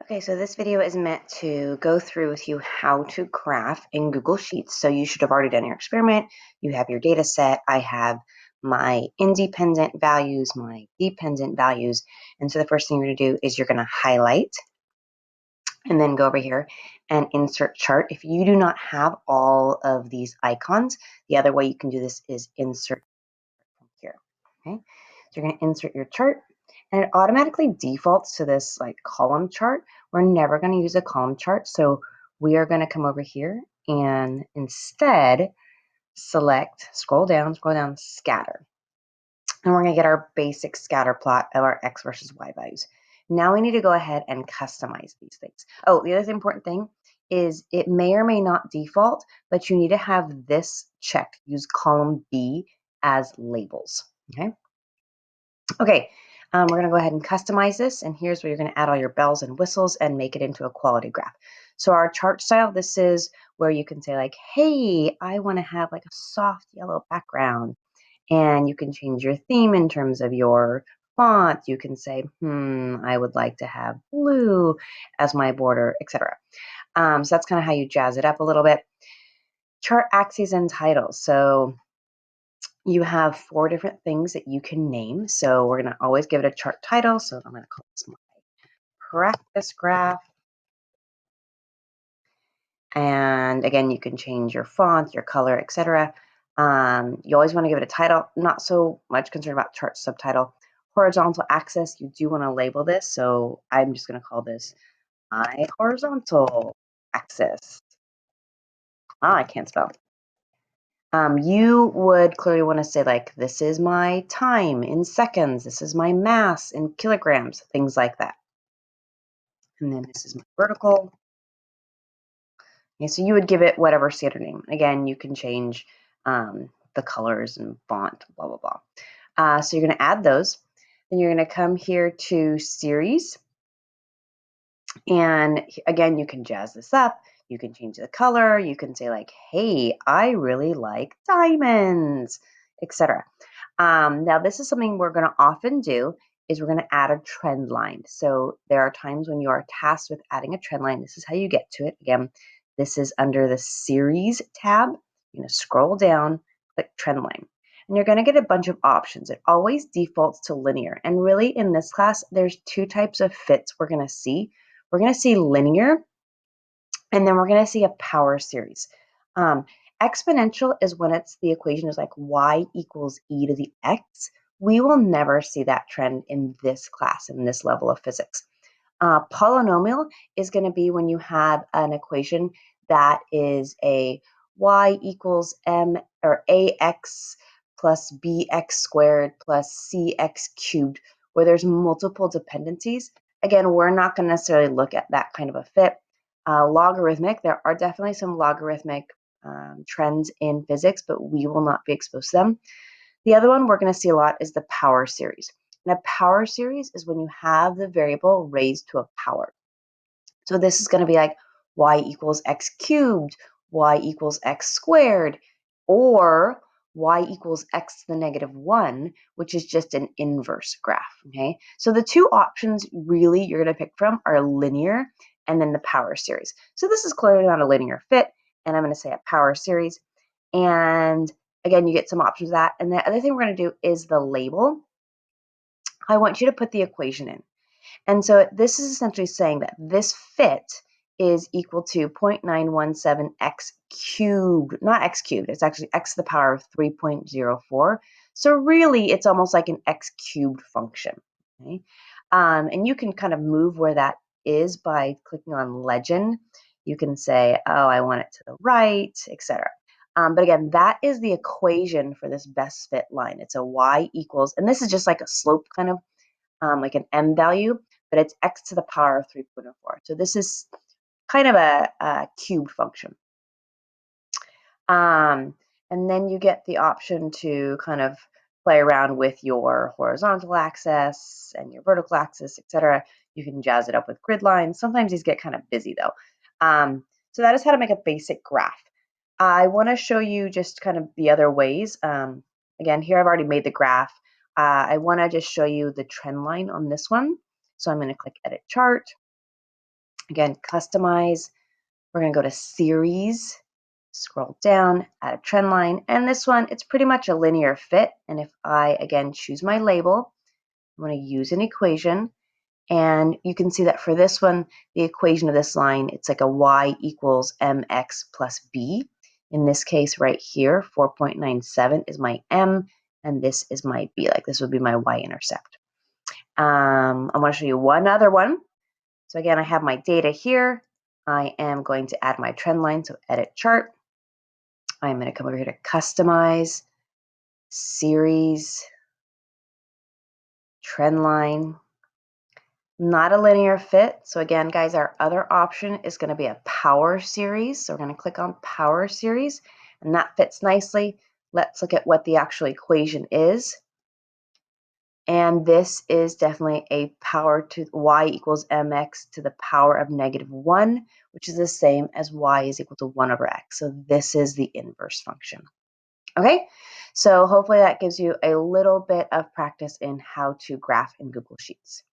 Okay, so this video is meant to go through with you how to graph in Google Sheets. So you should have already done your experiment. You have your data set. I have my independent values, my dependent values. And so the first thing you're going to do is you're going to highlight and then go over here and insert chart. If you do not have all of these icons, the other way you can do this is insert from here. Okay, so you're going to insert your chart and it automatically defaults to this like column chart. We're never going to use a column chart. So we are going to come over here and instead select, scroll down, scatter. And we're going to get our basic scatter plot of our X versus Y values. Now we need to go ahead and customize these things. Oh, the other important thing is it may or may not default, but you need to have this check, use column B as labels, okay? Okay, we're going to go ahead and customize this, and here's where you're going to add all your bells and whistles and make it into a quality graph. So our chart style, this is where you can say like, hey, I want to have like a soft yellow background, and you can change your theme in terms of your font. You can say, I would like to have blue as my border, etc. So that's kind of how you jazz it up a little bit. Chart axes and titles. So you have 4 different things that you can name. So we're going to always give it a chart title. So I'm going to call this my practice graph. And again, you can change your font, your color, etc. You always want to give it a title. Not so much concerned about chart subtitle. Horizontal axis, you do want to label this. So I'm just going to call this my horizontal axis. I can't spell. You would clearly want to say like, this is my time in seconds, this is my mass in kilograms, things like that. And then this is my vertical. Okay, so you would give it whatever standard name. Again, you can change the colors and font, blah, blah, blah. So you're going to add those. Then you're going to come here to series. And again, you can jazz this up. You can change the color. You can say like, hey, I really like diamonds, etc. Now, this is something we're going to often do is we're going to add a trend line. So there are times when you are tasked with adding a trend line. This is how you get to it. Again, this is under the series tab. You're going to scroll down, click trend line. And you're going to get a bunch of options. It always defaults to linear. And really in this class, there's 2 types of fits we're going to see. We're going to see linear, and then we're going to see a power series. Exponential is when it's the equation is like y equals e to the x. We will never see that trend in this class, in this level of physics. Polynomial is going to be when you have an equation that is a y equals m or ax plus bx squared plus cx cubed, where there's multiple dependencies. Again, we're not going to necessarily look at that kind of a fit. Logarithmic, there are definitely some logarithmic trends in physics, but we will not be exposed to them. The other one we're going to see a lot is the power series. And a power series is when you have the variable raised to a power. So this is going to be like y equals x cubed, y equals x squared, or y equals x to the -1, which is just an inverse graph, okay? So the 2 options really you're going to pick from are linear and then the power series. So this is clearly not a linear fit, and I'm going to say a power series. And again, you get some options of that. And the other thing we're going to do is the label. I want you to put the equation in. And so this is essentially saying that this fit is equal to 0.917x cubed, not x cubed, it's actually x to the power of 3.04. So really, it's almost like an x cubed function. Okay? And you can kind of move where that is by clicking on legend. You can say, oh, I want it to the right, etc. But again, that is the equation for this best fit line. It's a y equals, and this is just like a slope kind of like an m value, but it's x to the power of 3.04. So this is kind of a cubed function. And then you get the option to kind of play around with your horizontal axis and your vertical axis, etc. You can jazz it up with grid lines. Sometimes these get kind of busy though. So that is how to make a basic graph. I want to show you just kind of the other ways. Again, here I've already made the graph. I want to just show you the trend line on this one. So I'm going to click Edit Chart. Again, customize. We're going to go to series, scroll down, add a trend line. And this one, it's pretty much a linear fit. And if I, again, choose my label, I'm going to use an equation. And you can see that for this one, the equation of this line, it's like a y equals mx plus b. In this case right here, 4.97 is my m, and this is my b. Like this would be my y-intercept. I want to show you one other one. So again, I have my data here. I am going to add my trend line, so edit chart. I'm going to come over here to customize, series, trend line. Not a linear fit. So again, guys, our other option is going to be a power series. So we're going to click on power series, and that fits nicely. Let's look at what the actual equation is. And this is definitely a power to y equals mx to the power of -1, which is the same as y is equal to 1 over x. So this is the inverse function. Okay, so hopefully that gives you a little bit of practice in how to graph in Google Sheets.